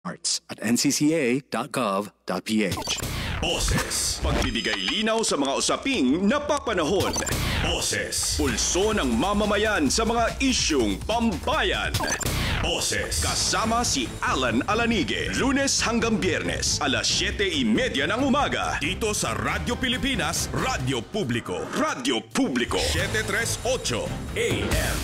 arts at ncca.gov.ph. Boses, pagbibigay linaw sa mga usaping napapanahon. Boses, pulso ng mamamayan sa mga isyung pambayan. Boses, kasama si Alan Alanige, Lunes hanggang Biyernes, alas 7:30 ng umaga, dito sa Radyo Pilipinas, Radyo Publiko. Radyo Publiko, 738 AM.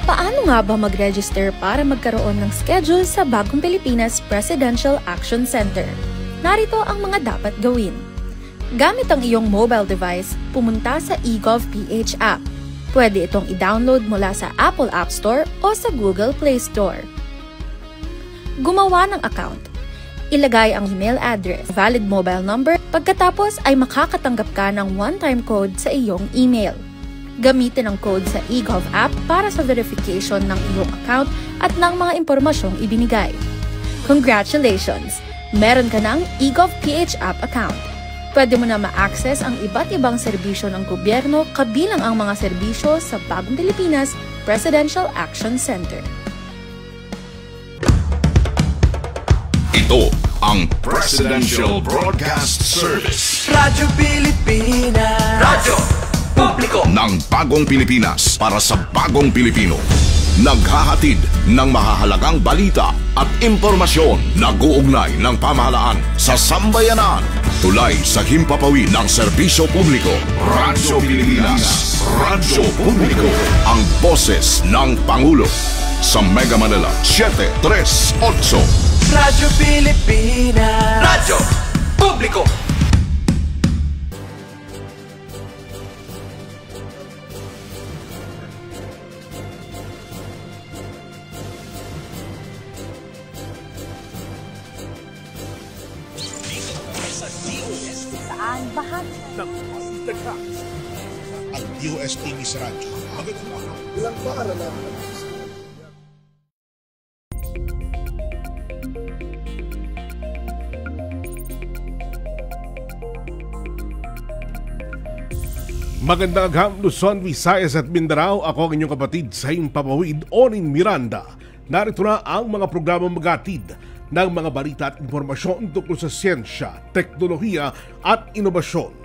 Paano nga ba mag-register para magkaroon ng schedule sa Bagong Pilipinas Presidential Action Center? Narito ang mga dapat gawin. Gamit ang iyong mobile device, pumunta sa eGov.ph app. Pwede itong i-download mula sa Apple App Store o sa Google Play Store. Gumawa ng account. Ilagay ang email address, valid mobile number, pagkatapos ay makakatanggap ka ng one-time code sa iyong email. Gamitin ang code sa eGov app para sa verification ng iyong account at ng mga impormasyong ibinigay. Congratulations! Meron ka ng eGov.ph app account. Pwede mo na ma-access ang iba't ibang serbisyo ng gobyerno kabilang ang mga serbisyo sa Bagong Pilipinas Presidential Action Center. Ito ang Presidential Broadcast Service. Radyo Pilipinas. Radyo Publiko ng Bagong Pilipinas para sa Bagong Pilipino. Naghahatid ng mahahalagang balita at impormasyon na guugnay ng pamahalaan sa sambayanan. Tulay sa himpapawid ng serbisyo publiko. Radyo Pilipinas. Radyo Publiko. Ang boses ng Pangulo. Sa Mega Manila, 738. Radyo Pilipinas. Radyo Publiko. Ang DOST Miss Radyo. Ilang ba natin? Magandang agham, Luzon, Visayas at Mindanao. Ako ang inyong kapatid sa Himpapawid, Onin Miranda. Narito na ang mga programang magatid ng mga balita at impormasyon tungkol sa siyensya, teknolohiya at inobasyon.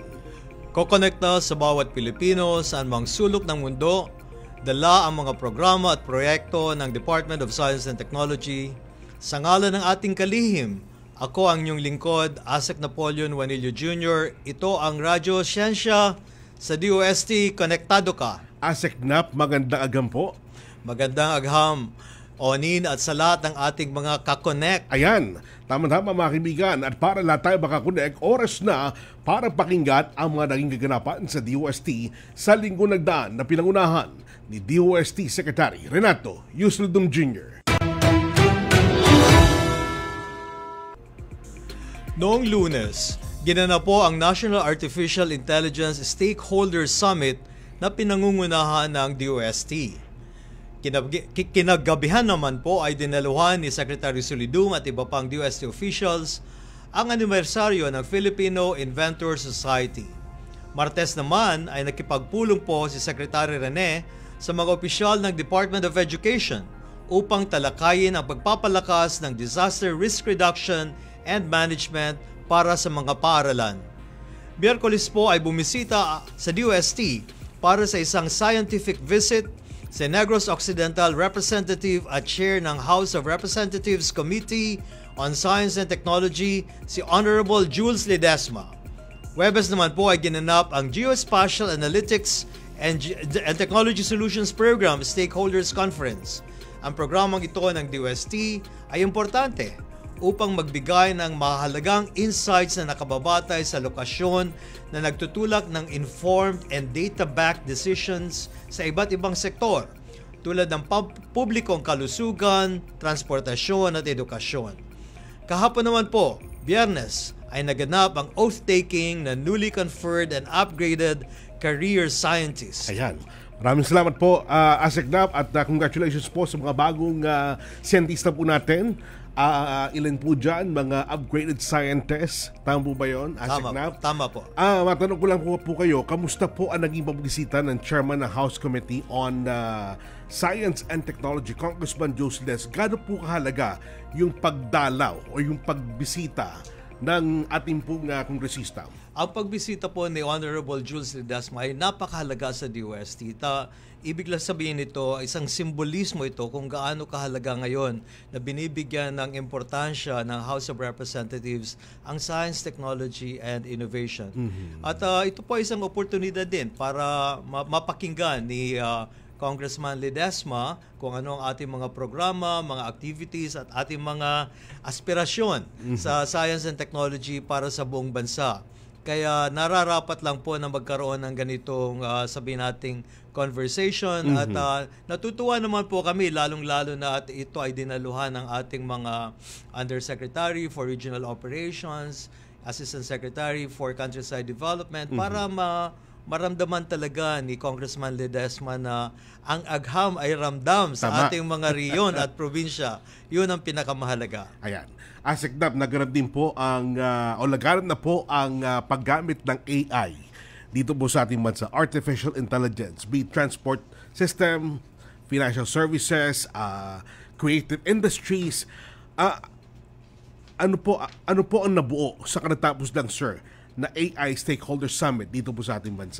Kokonekta sa bawat Pilipino sa anumang sulok ng mundo, dala ang mga programa at proyekto ng Department of Science and Technology. Sa ngalan ng ating kalihim, ako ang inyong lingkod, Asek Napoleon Juanillo Jr. Ito ang Radyo Siyensya sa DOST. Konektado ka. Asek Nap, magandang agham po. Magandang agham, Onin, at sa lahat ng ating mga kakonek. Ayan, tama-tama mga kaibigan, at para lahat tayo makakonek, oras na para pakinggan ang mga naging kaganapan sa DOST sa linggo nagdaan na pinangunahan ni DOST Secretary Renato Yusludum Jr. Noong Lunes, ginanap po ang National Artificial Intelligence Stakeholder Summit na pinangungunahan ng DOST. Kinagabihan naman po ay dinaluhan ni Secretary Solidum at iba pang DOST officials ang anibersaryo ng Filipino Inventor Society. Martes naman ay nakipagpulong po si Secretary Rene sa mga opisyal ng Department of Education upang talakayin ang pagpapalakas ng disaster risk reduction and management para sa mga paaralan. Miyerkules po ay bumisita sa DOST para sa isang scientific visit si Negros Occidental Representative at Chair ng House of Representatives Committee on Science and Technology, si Honorable Jules Ledesma. Huwebes naman po ay ginanap ang Geospatial Analytics and Technology Solutions Program Stakeholders Conference. Ang programang ito ng DOST ay importante upang magbigay ng mahalagang insights na nakababatay sa lokasyon na nagtutulak ng informed and data-backed decisions sa iba't ibang sektor tulad ng publikong kalusugan, transportasyon at edukasyon. Kahapon naman po, Biyernes, ay naganap ang oath-taking na newly conferred and upgraded career scientists. Ayan, Maraming salamat po, Aseknap, at congratulations po sa mga bagong siyentista po natin. Ilan po dyan, mga upgraded scientists. Tama po ba yun, Aseknap? Tama po. Matanong ko lang po kayo, kamusta po ang naging pabisita ng chairman ng House Committee on Science and Technology, Congressman Josie Des? Gaano po kahalaga yung pagdalaw o yung pagbisita ng ating pong kongresista? Ang pagbisita po ni Honorable Jules Ledesma ay napakahalaga sa DOST. Ibig lang sabihin nito, isang simbolismo ito kung gaano kahalaga ngayon na binibigyan ng importansya ng House of Representatives ang science, technology, and innovation. At ito po isang oportunidad din para mapakinggan ni Congressman Ledesma kung ano ang ating mga programa, mga activities at ating mga aspirasyon sa science and technology para sa buong bansa. Kaya nararapat lang po na magkaroon ng ganitong sabihin nating conversation at natutuwa naman po kami lalong-lalo na at ito ay dinaluhan ng ating mga Undersecretary for Regional Operations, Assistant Secretary for Countryside Development para maramdaman talaga ni Congressman Ledesma na ang agham ay ramdam sa ating mga riyon at probinsya. Yun ang pinakamahalaga. Ayan. Aseknap, naganap din po ang, o naganap na po ang paggamit ng AI dito po sa ating bansa. Artificial Intelligence, be it transport system, financial services, creative industries. Ano po ang nabuo sa kanatapos lang, sir, na AI Stakeholder Summit dito po sa ating bansa?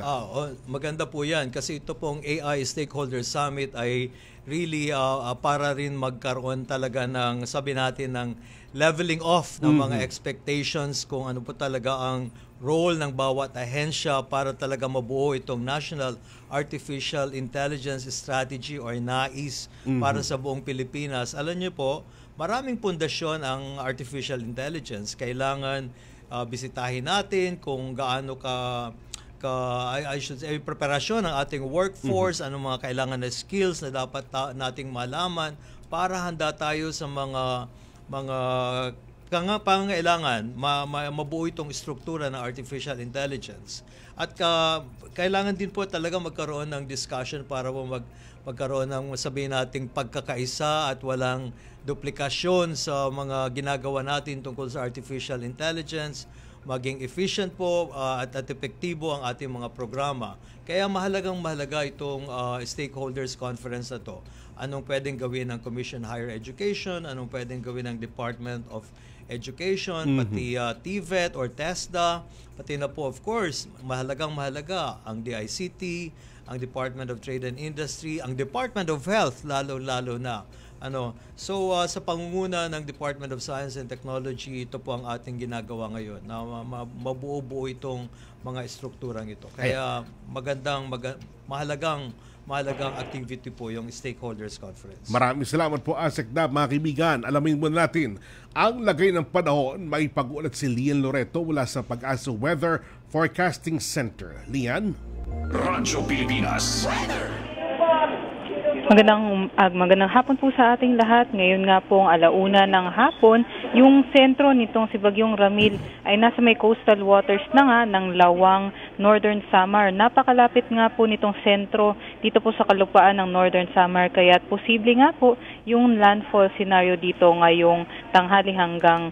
Maganda po yan kasi ito pong AI Stakeholder Summit ay really para rin magkaroon talaga ng, sabi natin, ng leveling off ng mga expectations kung ano po talaga ang role ng bawat ahensya para talaga mabuo itong National Artificial Intelligence Strategy or NAIS para sa buong Pilipinas. Alam niyo po, maraming pundasyon ang artificial intelligence. Kailangan bisitahin natin kung gaano I should say, preparasyon ng ating workforce, anong mga kailangan na skills na dapat nating malaman para handa tayo sa mga pangangailangan mabuo itong struktura ng artificial intelligence. At kailangan din po talaga magkaroon ng discussion para magkaroon ng sabihin nating pagkakaisa at walang duplikasyon sa mga ginagawa natin tungkol sa artificial intelligence, maging efficient po at epektibo ang ating mga programa. Kaya mahalaga itong stakeholders conference na to. Anong pwedeng gawin ng Commission Higher Education, anong pwedeng gawin ng Department of Education, pati TVET or TESDA, pati na po of course, mahalaga ang DICT, ang Department of Trade and Industry, ang Department of Health, lalo na. So sa pangunguna ng Department of Science and Technology, ito po ang ating ginagawa ngayon na mabuo-buo itong mga estrukturang ito. Kaya mahalagang activity po yung Stakeholders Conference. Maraming salamat po, Aseknap. Mga kaibigan, alamin muna natin ang lagay ng panahon. May pag-ulat si Lian Loreto mula sa Pag-asa Weather Forecasting Center. Lian? Radyo Pilipinas. Magandang hapon po sa ating lahat. Ngayon nga pong 1:00 ng hapon, yung sentro nitong si Bagyong Ramil ay nasa may coastal waters na nga ng Lawang, Northern Samar. Napakalapit nga po nitong sentro dito po sa kalupaan ng Northern Samar, kaya posible nga po yung landfall scenario dito ngayong tanghali hanggang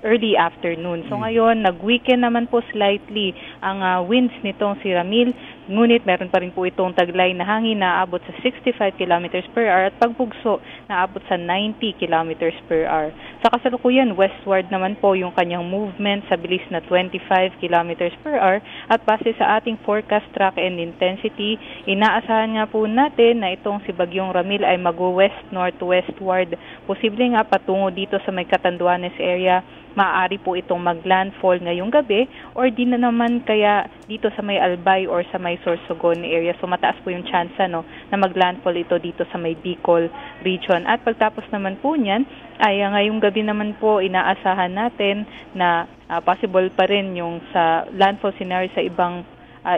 early afternoon. So ngayon, nag-weekend naman po slightly ang winds nitong si Ramil. Ngunit meron pa rin po itong taglay na hangin na aabot sa 65 km per hour at pagbugso na abot sa 90 km per hour. Sa kasalukuyan, westward naman po yung kanyang movement sa bilis na 25 km per hour at base sa ating forecast track and intensity, inaasahan nga po natin na itong si Bagyong Ramil ay mag-west-northwestward. Posible nga patungo dito sa may Catanduanes area. Maaari po itong mag-landfall ngayong gabi or di na naman kaya dito sa may Albay or sa may Sorsogon area. So mataas po yung chance na mag-landfall ito dito sa may Bicol region. At pagtapos naman po niyan, ay ngayong gabi naman po inaasahan natin na possible pa rin yung sa landfall scenario sa ibang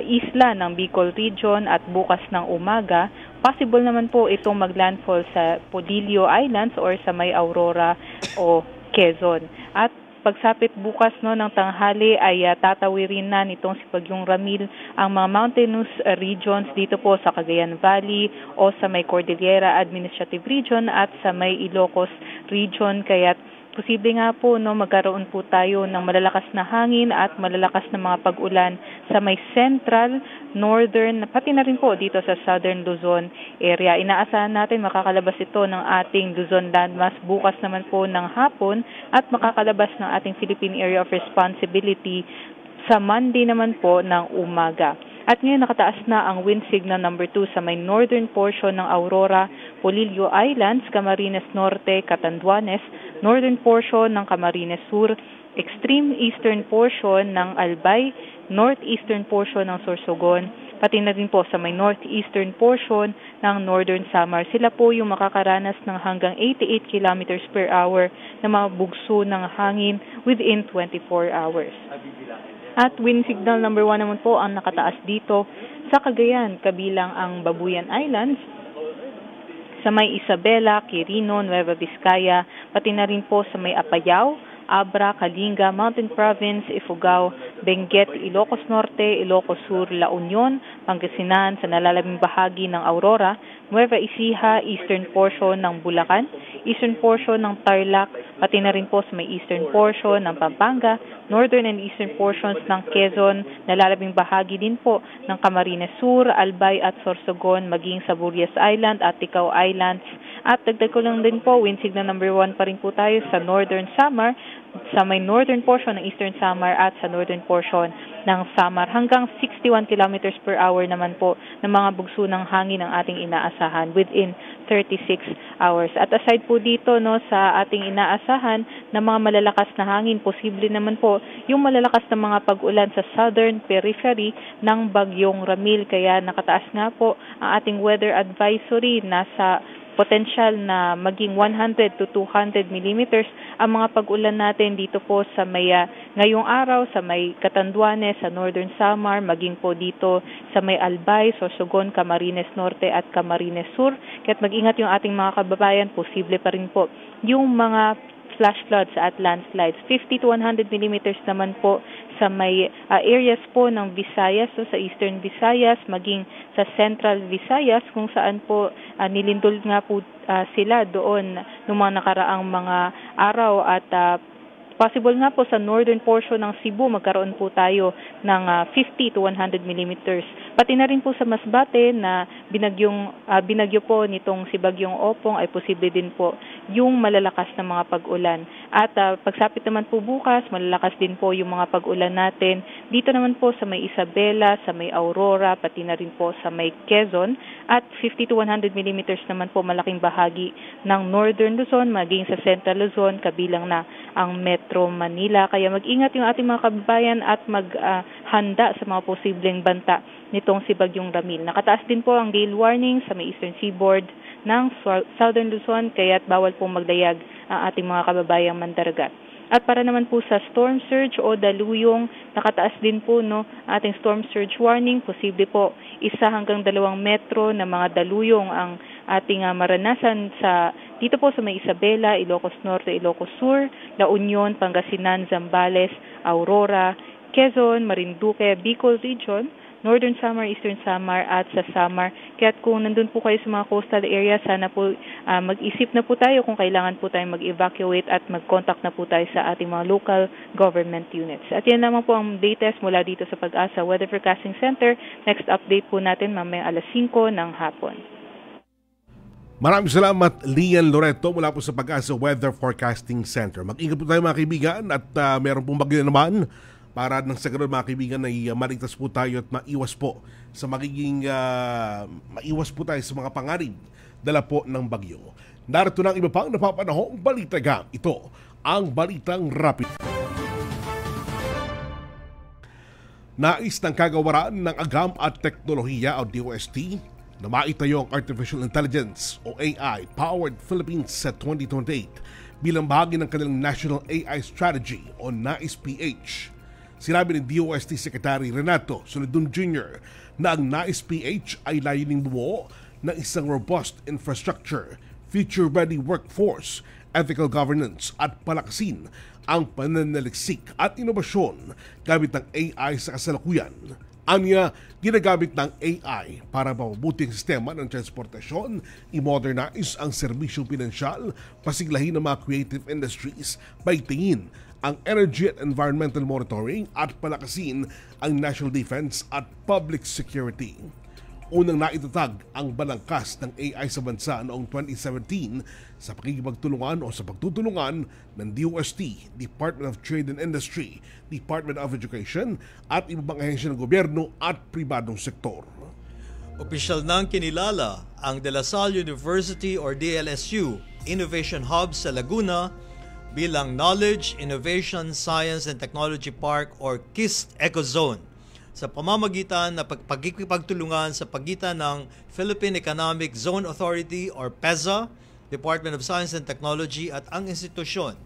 isla ng Bicol region at bukas ng umaga. Possible naman po itong mag-landfall sa Polillo Islands or sa may Aurora o Quezon. At pagsapit bukas ng tanghali ay tatawirin na nitong si Bagyong Ramil ang mga mountainous regions dito po sa Cagayan Valley o sa may Cordillera Administrative Region at sa may Ilocos Region. Kaya posible nga po magkaroon po tayo ng malalakas na hangin at malalakas na mga pag-ulan sa may central, northern, pati na rin po dito sa southern Luzon area. Inaasahan natin makakalabas ito ng ating Luzon landmass bukas naman po ng hapon at makakalabas ng ating Philippine Area of Responsibility sa Monday naman po ng umaga. At ngayon nakataas na ang wind signal number 2 sa may northern portion ng Aurora, Polillo Islands, Camarines Norte, Catanduanes, northern portion ng Camarines Sur, extreme eastern portion ng Albay, northeastern portion ng Sorsogon, pati na rin po sa may northeastern portion ng Northern Samar. Sila po yung makakaranas ng hanggang 88 kilometers per hour na mga bugso ng hangin within 24 hours. At wind signal number 1 naman po ang nakataas dito sa Cagayan, kabilang ang Babuyan Islands, sa may Isabela, Quirino, Nueva Vizcaya, pati na rin po sa may Apayao, Abra, Kalinga, Mountain Province, Ifugao, Benguet, Ilocos Norte, Ilocos Sur, La Union, Pangasinan, sa nalalabing bahagi ng Aurora, Nueva Ecija, eastern portion ng Bulacan, eastern portion ng Tarlac, pati na rin po sa may eastern portion ng Pampanga, northern and eastern portions ng Quezon, nalalabing bahagi din po ng Camarines Sur, Albay at Sorsogon, maging sa Burias Island at Ticao Islands. At dagdag ko lang din po, wind signal number 1 pa rin po tayo sa Northern Samar, sa may northern portion ng Eastern Samar at sa northern portion ng Samar. Hanggang 61 kilometers per hour naman po ng mga bugso ng hangin ang ating inaasahan within 36 hours. At aside po dito sa ating inaasahan na mga malalakas na hangin, posible naman po yung malalakas na mga pag-ulan sa southern periphery ng Bagyong Ramil. Kaya nakataas nga po ang ating weather advisory, nasa potential na maging 100 to 200 millimeters ang mga pag-ulan natin dito po sa may ngayong araw sa may Catanduanes, sa Northern Samar, maging po dito sa may Albay, Sorsogon, Camarines Norte at Camarines Sur. Kaya't mag-ingat yung ating mga kababayan, posible pa rin po yung mga flash floods at landslides. 50 to 100 millimeters naman po sa may areas po ng Visayas, so sa Eastern Visayas, maging sa Central Visayas, kung saan po nilindol nga po sila doon noong mga nakaraang mga araw. At possible nga po sa northern portion ng Cebu, magkaroon po tayo ng 50 to 100 millimeters. Pati na rin po sa Masbate na binagyo po nitong si Bagyong Opong ay posible din po yung malalakas na mga pag-ulan. At pagsapit naman po bukas, malalakas din po yung mga pag-ulan natin. Dito naman po sa may Isabela, sa may Aurora, pati na rin po sa may Quezon. At 50 to 100 millimeters naman po malaking bahagi ng Northern Luzon, maging sa Central Luzon, kabilang na ang Metro Manila. Kaya mag-ingat yung ating mga kababayan at maghanda sa mga posibleng banta nitong si Bagyong Ramil. Nakataas din po ang gale warning sa may eastern seaboard ng Southern Luzon, kaya't bawal pong magdayag ang ating mga kababayang mandaragat. At para naman po sa storm surge o daluyong, nakataas din po ating storm surge warning. Posible po 1 hanggang 2 metro na mga daluyong ang ating maranasan dito po sa may Isabela, Ilocos Norte, Ilocos Sur, La Union, Pangasinan, Zambales, Aurora, Quezon, Marinduque, Bicol Region, Northern Samar, Eastern Samar at sa Samar. Kaya kung nandun po kayo sa mga coastal area, sana po mag-isip na po tayo kung kailangan po tayo mag-evacuate at mag-contact na po tayo sa ating mga local government units. At yan naman po ang latest mula dito sa Pag-asa Weather Forecasting Center. Next update po natin mamaya 5:00 ng hapon. Maraming salamat, Lian Loreto, mula po sa Pag-asa Weather Forecasting Center. Mag-ingat po tayo mga kaibigan at meron pong bagyo naman. Para ng sa ganun mga kaibigan ay maligtas po tayo at maiwas po sa magiging maiwas po tayo sa mga panganib dala po ng bagyo. Narito na ang iba pang napapanahong balitagang. Ito ang Balitang Rapid. Nais ng kagawaran ng Agam at Teknolohiya o DOST na maitayo ang Artificial Intelligence o AI Powered Philippines sa 2028 bilang bahagi ng kanilang National AI Strategy o NAIS-PH. Sinabi ni DOST Secretary Renato Solidum Jr. na ang NAIS-PH ay layuning bumuo ng isang robust infrastructure future-ready workforce, ethical governance at palakasin ang pananaliksik at inobasyon gamit ng AI sa kasalukuyan. Anya, ginagamit ng AI para mapabuti ang sistema ng transportasyon, i-modernize ang serbisyong pinansyal, pasiglahin ang mga creative industries, paigtingin ang energy at environmental monitoring at palakasin ang national defense at public security. Unang naitatag ang balangkas ng AI sa bansa noong 2017 sa pakikipagtulungan o sa pagtutulungan ng DOST, Department of Trade and Industry, Department of Education at iba pang ahensya ng gobyerno at pribadong sektor. Opisyal nang kinilala ang De La Salle University or DLSU Innovation Hub sa Laguna bilang Knowledge, Innovation, Science and Technology Park or KIST Ecozone sa pamamagitan na pagkikipagtulungan sa pagitan ng Philippine Economic Zone Authority or PEZA, Department of Science and Technology at ang institusyon.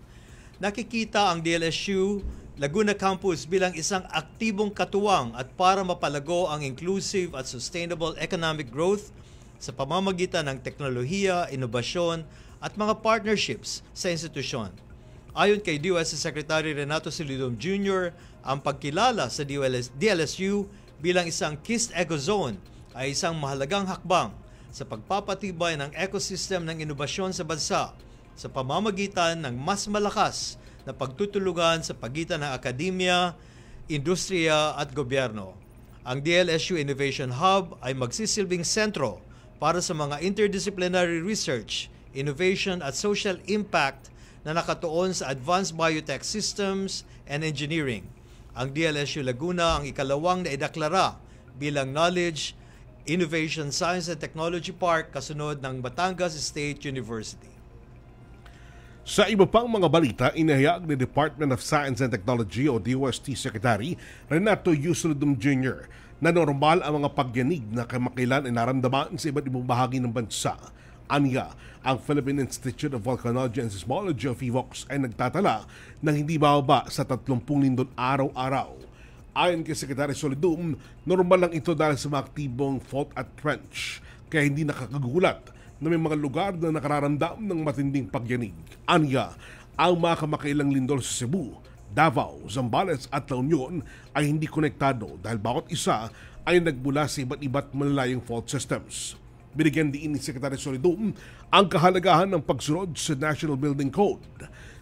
Nakikita ang DLSU Laguna Campus bilang isang aktibong katuwang at para mapalago ang inclusive at sustainable economic growth sa pamamagitan ng teknolohiya, inobasyon at mga partnerships sa institusyon. Ayon kay DOST Secretary Renato Solidum Jr., ang pagkilala sa DLSU bilang isang KIST Ecozone ay isang mahalagang hakbang sa pagpapatibay ng ecosystem ng inobasyon sa bansa sa pamamagitan ng mas malakas na pagtutulungan sa pagitan ng akademya, industriya at gobyerno. Ang DLSU Innovation Hub ay magsisilbing sentro para sa mga interdisciplinary research, innovation at social impact na nakatuon sa advanced biotech systems and engineering. Ang DLSU Laguna ang ikalawang na ideklara bilang Knowledge, Innovation, Science and Technology Park kasunod ng Batangas State University. Sa iba pang mga balita, inihayag ni Department of Science and Technology o DOST Secretary Renato Solidum Jr. na normal ang mga pagyanig na kamakailan ay naramdaman sa iba't ibang bahagi ng bansa. Anya, ang Philippine Institute of Volcanology and Seismology o PHIVOLCS ay nagtatala ng hindi bababa sa 30 lindol araw-araw. Ayon kay Secretary Solidum, normal lang ito dahil sa mga aktibong fault at trench, kaya hindi nakakagulat na may mga lugar na nakararamdam ng matinding pagyanig. Anya, ang mga kamakailang lindol sa Cebu, Davao, Zambales at La Union ay hindi konektado dahil bawat isa ay nagmula sa iba't malalayong fault systems. Binigyan din ni Secretary Solidum ang kahalagahan ng pagsunod sa National Building Code.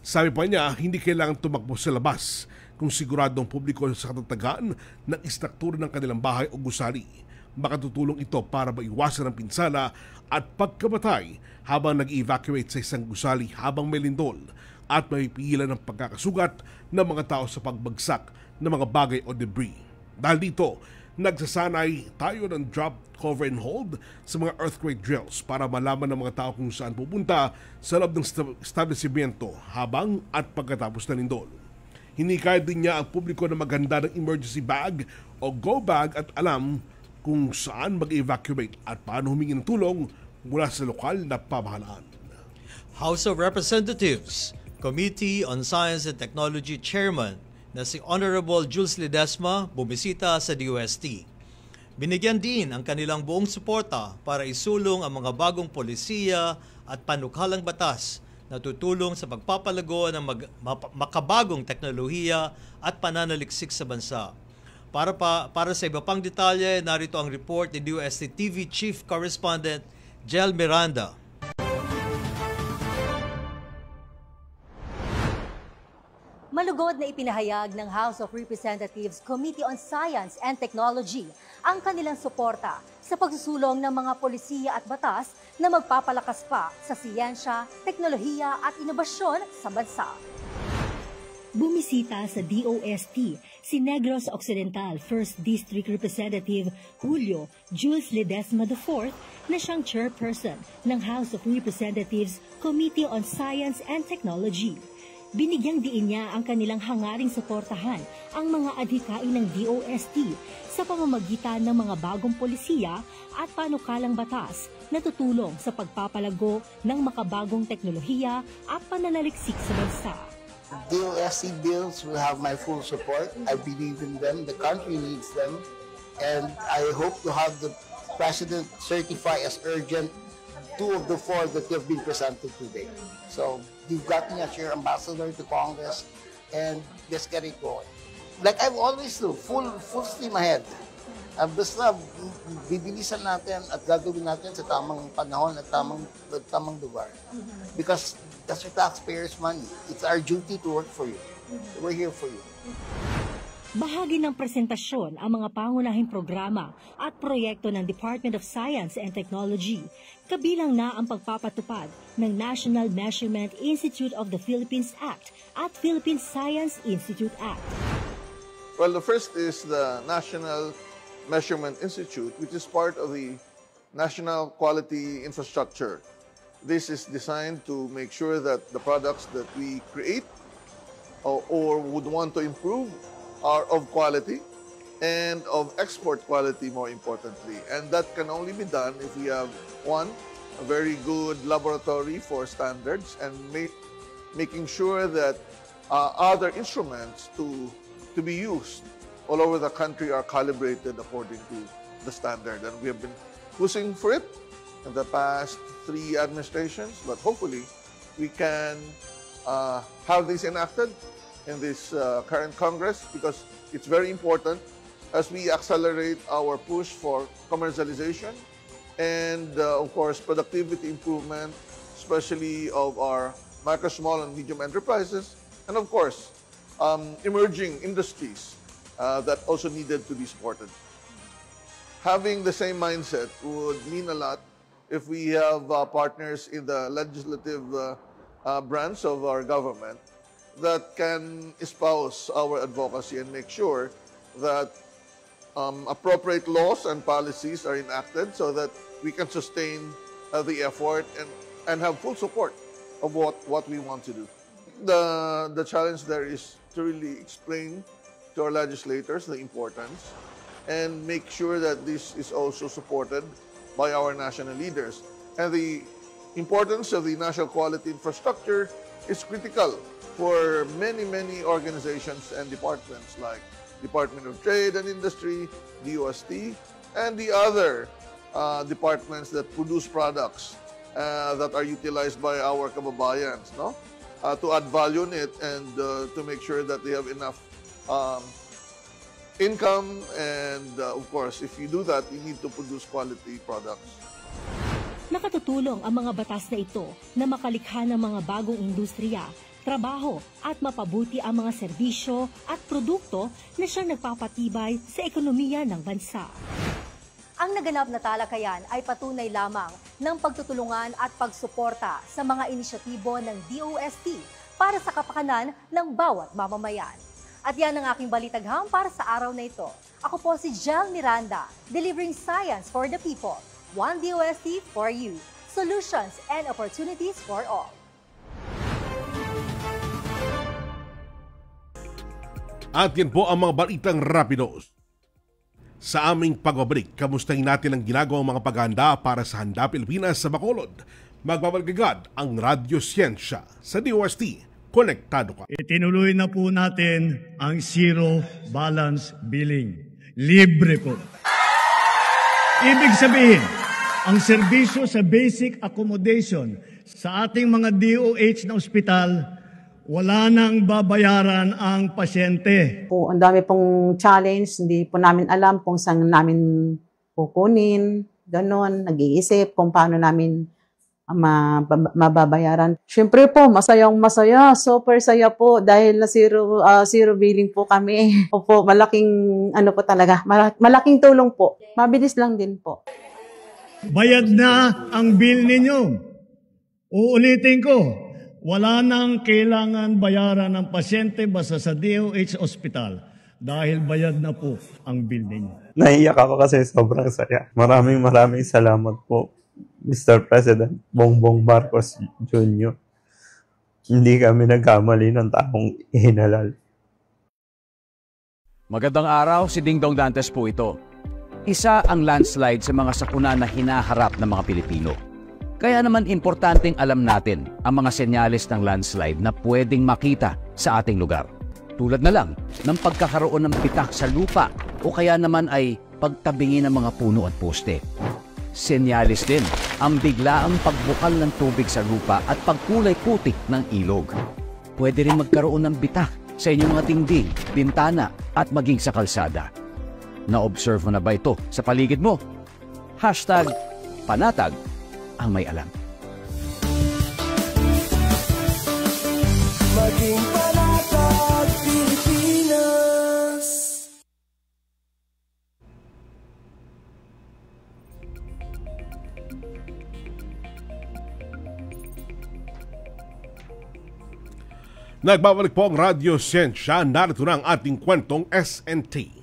Sabi pa niya, hindi kailangan tumakbo sa labas kung siguradong publiko sa katatagan ng istruktura ng kanilang bahay o gusali. Makatutulong ito para maiwasan ang pinsala at pagkamatay habang nag-evacuate sa isang gusali habang may lindol at mapipigilan ng pagkakasugat ng mga tao sa pagbagsak ng mga bagay o debris. Dahil dito, nagsasanay tayo ng drop, cover and hold sa mga earthquake drills para malaman ng mga tao kung saan pupunta sa loob ng establishmento habang at pagkatapos ng lindol. Hinikayat din niya ang publiko na maghanda ng emergency bag o go bag at alam kung saan mag-evacuate at paano humingi ng tulong mula sa lokal na pamahalaan. House of Representatives Committee on Science and Technology Chairman na si Honorable Jules Ledesma bumisita sa DOST. Binigyan din ang kanilang buong suporta para isulong ang mga bagong polisiya at panukalang batas na tutulong sa pagpapalago ng makabagong teknolohiya at pananaliksik sa bansa. Para sa iba pang detalye, narito ang report ni DOST TV Chief Correspondent Jel Miranda. Malugod na ipinahayag ng House of Representatives Committee on Science and Technology ang kanilang suporta sa pagsusulong ng mga polisiya at batas na magpapalakas pa sa siyensya, teknolohiya at inobasyon sa bansa. Bumisita sa DOST si Negros Occidental 1st District Representative Julio Jules Ledesma IV na siyang chairperson ng House of Representatives Committee on Science and Technology. Binigyang diin niya ang kanilang hangaring suportahan ang mga adhikain ng DOST sa pamamagitan ng mga bagong polisiya at panukalang batas na tutulong sa pagpapalago ng makabagong teknolohiya at pananaliksik sa bansa. DOST bills will have my full support. I believe in them. The country needs them. And I hope to have the President certify as urgent 2 of the 4 that have been presented today. So you've got me as your ambassador to Congress, and let's get it going. Like I've always do, full steam ahead. Basta bibilisan natin at gagawin natin sa tamang panahon at tamang lugar. Because that's your taxpayers' money. It's our duty to work for you. We're here for you. Bahagi ng presentasyon ang mga pangunahing programa at proyekto ng Department of Science and Technology, kabilang na ang pagpapatupad ng National Measurement Institute of the Philippines Act at Philippine Science Institute Act. Well, the first is the National Measurement Institute, which is part of the National Quality Infrastructure. This is designed to make sure that the products that we create or would want to improve are of quality and of export quality, more importantly. And that can only be done if we have, one, a very good laboratory for standards, and making sure that other instruments to be used all over the country are calibrated according to the standard. And we have been pushing for it in the past 3 administrations, but hopefully we can have this enacted in this current Congress, because it's very important as we accelerate our push for commercialization and, of course, productivity improvement, especially of our micro, small, and medium enterprises, and, of course, emerging industries that also needed to be supported. Having the same mindset would mean a lot if we have partners in the legislative branch of our government that can espouse our advocacy and make sure that appropriate laws and policies are enacted so that we can sustain the effort and have full support of what we want to do. The challenge there is to really explain to our legislators the importance and make sure that this is also supported by our national leaders. And the importance of the national quality infrastructure is critical for many organizations and departments like Department of Trade and Industry, DOST, and the other departments that produce products that are utilized by our kababayans, no? To add value in it and to make sure that they have enough income, and of course, if you do that, you need to produce quality products. Nakatutulong ang mga batas na ito na makalikha ng mga bagong industriya, trabaho at mapabuti ang mga serbisyo at produkto na siyang nagpapatibay sa ekonomiya ng bansa. Ang naganap na talakayan ay patunay lamang ng pagtutulungan at pagsuporta sa mga inisyatibo ng DOST para sa kapakanan ng bawat mamamayan. At yan ang aking balitagham para sa araw na ito. Ako po si Jel Miranda, delivering science for the people. One DOST for you. Solutions and opportunities for all. At yan po ang mga balitang rapidos. Sa aming pagbabalik, kamustahin natin ang ginagawang mga paghahanda para sa Handa Pilipinas sa Bacolod. Magbabalagagad ang Radyo Siyensya sa DOST. Konektado ka. Itinuloy na po natin ang Zero Balance Billing. Libre po. Ibig sabihin, ang serbisyo sa basic accommodation sa ating mga DOH na ospital, wala nang babayaran ang pasyente. Po, ang dami pong challenge, hindi po namin alam kung saan namin kukunin, ganon, nag-iisip kung paano namin mababayaran. Siyempre po, masaya, super saya po dahil na zero billing po kami. Opo, malaking ano po talaga, malaking tulong po. Mabilis lang din po. Bayad na ang bill ninyo. Uulitin ko, wala nang kailangan bayaran ng pasyente basta sa DOH Hospital dahil bayad na po ang bill ninyo. Naiyak ako kasi sobrang saya. Maraming salamat po, Mr. President Bongbong Marcos Jr. Hindi kami nagkamali ng taong hinalal. Magandang araw, si Dingdong Dantes po ito. Isa ang landslide sa mga sakuna na hinaharap ng mga Pilipino. Kaya naman importanteng alam natin ang mga senyales ng landslide na pwedeng makita sa ating lugar. Tulad na lang ng pagkakaroon ng pitak sa lupa o kaya naman ay pagtabingi ng mga puno at poste. Senyalis din ang biglaang pagbukal ng tubig sa lupa at pagkulay putik ng ilog. Pwede rin magkaroon ng bitak sa inyong mga dingding, bintana at maging sa kalsada. Na-observe mo na ba ito sa paligid mo? #panatag ang may alam. Maging panatag Pilipinas. Nagbabalik po ang Radyo Siyensya. Narito na ang ating kwentong SNT.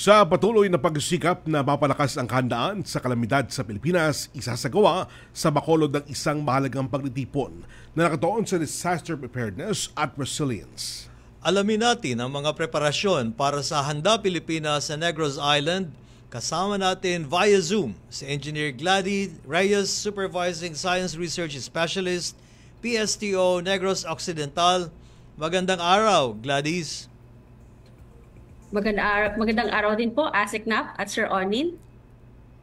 Sa patuloy na pagsisikap na mapalakas ang kahandaan sa kalamidad sa Pilipinas, isasagawa sa Bacolod ng isang mahalagang pagtitipon na nakatuon sa disaster preparedness at resilience. Alamin natin ang mga preparasyon para sa Handa Pilipinas sa Negros Island. Kasama natin via Zoom si Engineer Gladys Reyes, Supervising Science Research Specialist, PSTO Negros Occidental. Magandang araw, Gladys. Magandang araw din po, Asiknap at Sir Onin.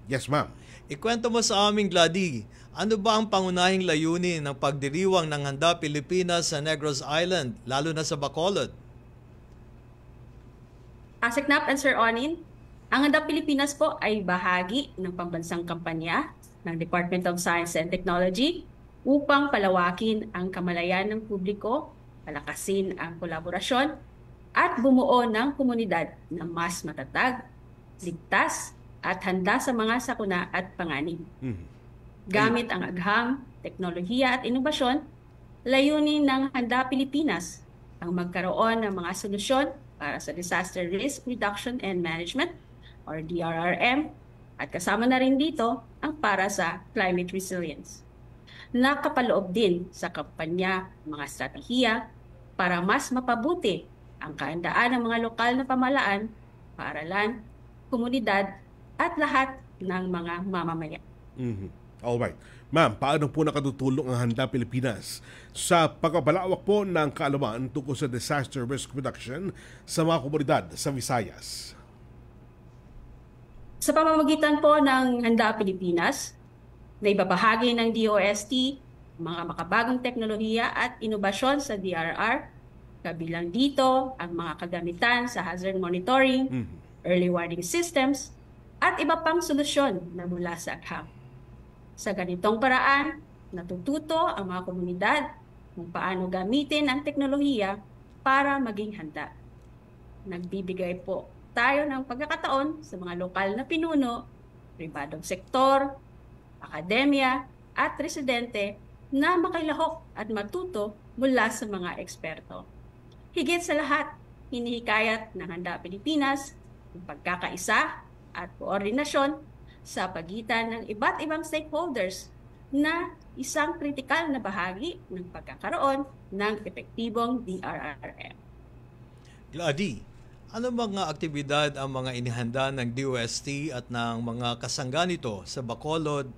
Yes, ma'am. Ikwento mo sa aming, Gladys, ano ba ang pangunahing layunin ng pagdiriwang ng Handa Pilipinas sa Negros Island, lalo na sa Bacolod? Asiknap and Sir Onin, ang Handa Pilipinas po ay bahagi ng pambansang kampanya ng Department of Science and Technology upang palawakin ang kamalayan ng publiko, palakasin ang kolaborasyon, at bumuo ng komunidad na mas matatag, ligtas, at handa sa mga sakuna at panganib. Gamit ang agham, teknolohiya at inobasyon, layunin ng Handa Pilipinas ang magkaroon ng mga solusyon para sa Disaster Risk Reduction and Management or DRRM at kasama na rin dito ang para sa climate resilience. Nakapaloob din sa kampanya mga estratehiya para mas mapabuti ang kahandaan ng mga lokal na pamahalaan, paaralan, komunidad at lahat ng mga mamamayan. Alright. Ma'am, paano po nakatutulong ang Handa Pilipinas sa pagpapalawak po ng kaalaman tungkol sa disaster risk reduction sa mga komunidad sa Visayas? Sa pamamagitan po ng Handa Pilipinas, na ibabahagi ng DOST, mga makabagong teknolohiya at inobasyon sa DRR, kabilang dito ang mga kagamitan sa hazard monitoring, early warning systems, at iba pang solusyon na mula sa agham. Sa ganitong paraan, natututo ang mga komunidad kung paano gamitin ang teknolohiya para maging handa. Nagbibigay po tayo ng pagkakataon sa mga lokal na pinuno, pribadong sektor, akademya, at residente na makilahok at matuto mula sa mga eksperto. Higit sa lahat, hinihikayat ng Handa Pilipinas ang pagkakaisa at koordinasyon sa pagitan ng iba't ibang stakeholders na isang kritikal na bahagi ng pagkakaroon ng epektibong DRRM. Gladys, ano mga aktibidad ang mga inihanda ng DOST at ng mga kasangga nito sa Bacolod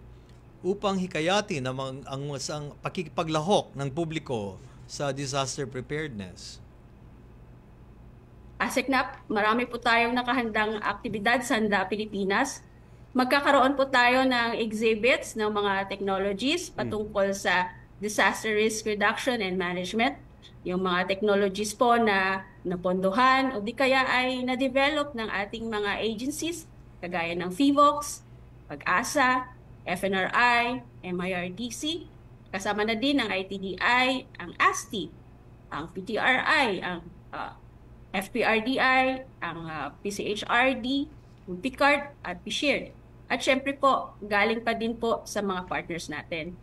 upang hikayatin ang pakikipaglahok ng publiko sa disaster preparedness? Asiknap, marami po tayong nakahandang aktibidad sa Handa Pilipinas. Magkakaroon po tayo ng exhibits ng mga technologies patungkol sa disaster risk reduction and management. Yung mga technologies po na napondohan o di kaya ay na-develop ng ating mga agencies kagaya ng FIVOX, Pag-asa, FNRI, MIRDC. Kasama na din ang ITDI, ang ASTI, ang PTRI, ang FPRDI, ang PCHRD, yung PICARD at PSHARED. At syempre po, galing pa din po sa mga partners natin.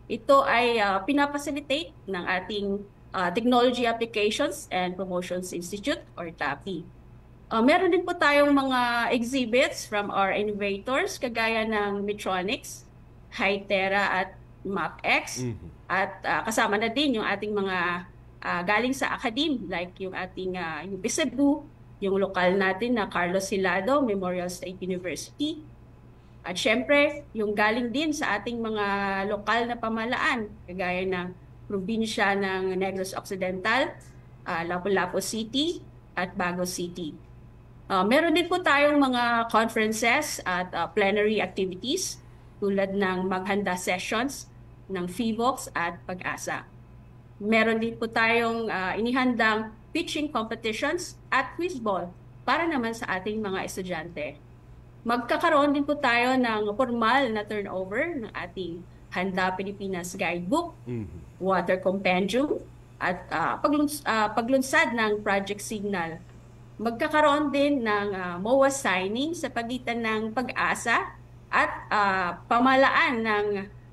Ito ay pinapacilitate ng ating Technology Applications and Promotions Institute or TAPI. Meron din po tayong mga exhibits from our innovators kagaya ng Metronics, Hytera at MapX. At kasama na din yung ating mga galing sa academe like yung ating UP Cebu, yung lokal natin na Carlos Hilado Memorial State University. At syempre, yung galing din sa ating mga lokal na pamahalaan, kagaya ng probinsya ng Negros Occidental, Lapu-Lapu City at Bago City. Meron din po tayong mga conferences at plenary activities tulad ng maghanda sessions ng FIVOX at Pag-asa. Meron din po tayong inihandang pitching competitions at quiz ball para naman sa ating mga estudyante. Magkakaroon din po tayo ng formal na turnover ng ating Handa Pilipinas Guidebook, Water Compendium, at paglunsad ng Project Signal. Magkakaroon din ng MOA signing sa pagitan ng Pag-asa at pamahalaan ng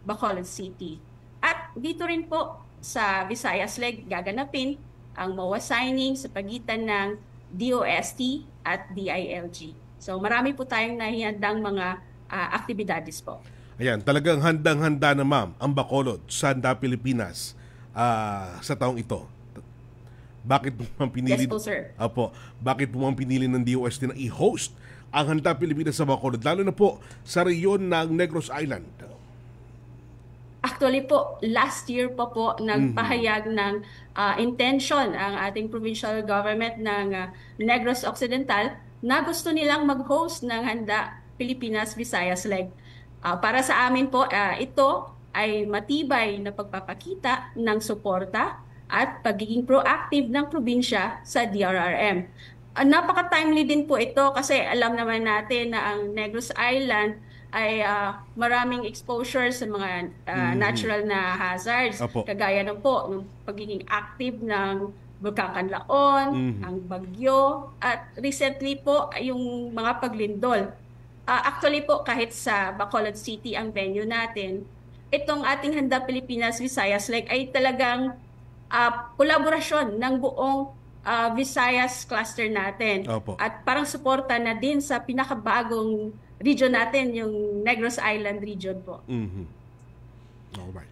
Bacolod City. At dito rin po sa Visayas Leg gaganapin ang MOA signing sa pagitan ng DOST at DILG. So marami po tayong nahihandang mga aktibidades po. Ayan, talagang handang-handa na ma'am ang Bacolod sa Handa Pilipinas sa taong ito. Bakit po ma'am pinili? Yes po, sir. Apo, bakit po ma'am pinili ng DOST na i-host ang Handa Pilipinas sa Bacolod, lalo na po sa reyon ng Negros Island? Actually po, last year pa po nagpahayag ng intention ang ating provincial government ng Negros Occidental na gusto nilang mag-host ng Handa Pilipinas Visayas Leg. Para sa amin po, ito ay matibay na pagpapakita ng suporta at pagiging proactive ng probinsya sa DRRM. Napaka-timely din po ito kasi alam naman natin na ang Negros Island ay maraming exposure sa mga natural na hazards. Apo. Kagaya ng po ng pagiging active ng Bulkang Kanlaon, ang bagyo, at recently po yung mga paglindol. Actually po kahit sa Bacolod City ang venue natin, itong ating Handa Pilipinas Visayas Leg ay talagang kolaborasyon ng buong Visayas cluster natin. Opo. At parang suporta na din sa pinakabagong region natin, yung Negros Island region po. Alright.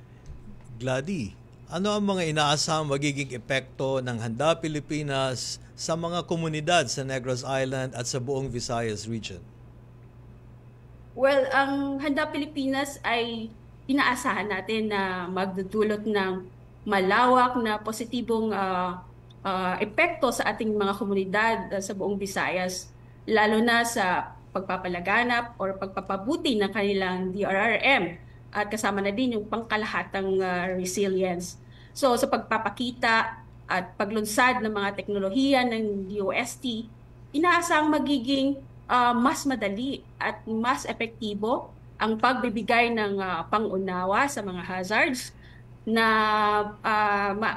Gladys, ano ang mga inaasahang magiging epekto ng Handa Pilipinas sa mga komunidad sa Negros Island at sa buong Visayas region? Well, ang Handa Pilipinas ay inaasahan natin na magdudulot ng malawak na positibong epekto sa ating mga komunidad sa buong Visayas, lalo na sa pagpapalaganap or pagpapabuti ng kanilang DRRM at kasama na din yung pangkalahatang resilience. So sa pagpapakita at paglunsad ng mga teknolohiya ng DOST, inaasang magiging mas madali at mas epektibo ang pagbibigay ng pangunawa sa mga hazards na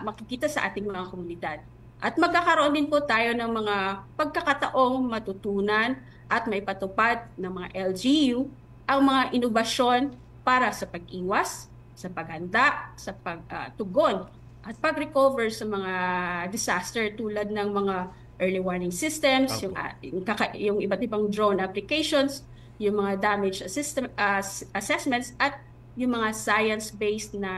makikita sa ating mga komunidad. At magkakaroon din po tayo ng mga pagkakataong matutunan at may patupad ng mga LGU ang mga inobasyon para sa pag-iwas, sa paghanda, sa pagtugon at pag-recover sa mga disaster tulad ng mga early warning systems, yung iba't ibang drone applications, yung mga damage assessments at yung mga science-based na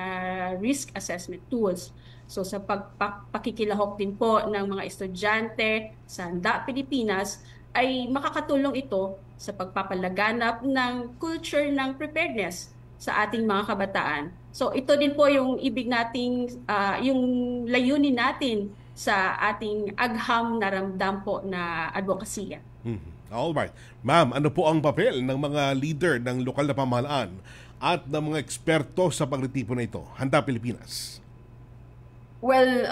risk assessment tools. So sa pagpakikilahok din po ng mga estudyante sa Handa Pilipinas ay makakatulong ito sa pagpapalaganap ng culture ng preparedness sa ating mga kabataan. So ito din po yung ibig nating, yung layunin natin sa ating agham na ramdam po na advokasya. Alright. Ma'am, ano po ang papel ng mga leader ng lokal na pamahalaan at ng mga eksperto sa paglitipo na ito, Handa Pilipinas? Well,